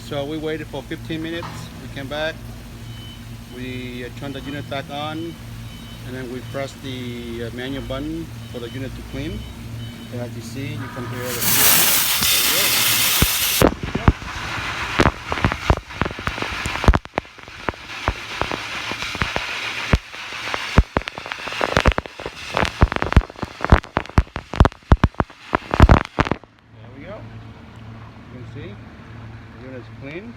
So we waited for 15 minutes. We came back. We turned the unit back on, and then we pressed the manual button for the unit to clean. And as you see, you compare the two. There you go. There we go. You can see the unit's clean.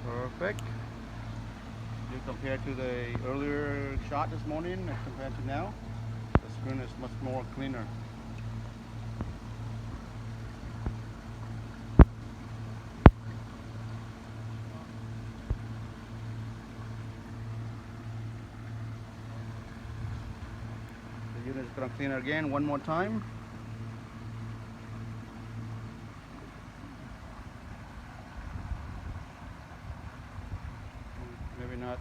Perfect. You compare to the earlier shot this morning and compared to now, the screen is much more cleaner. The unit is going to clean again one more time. Maybe not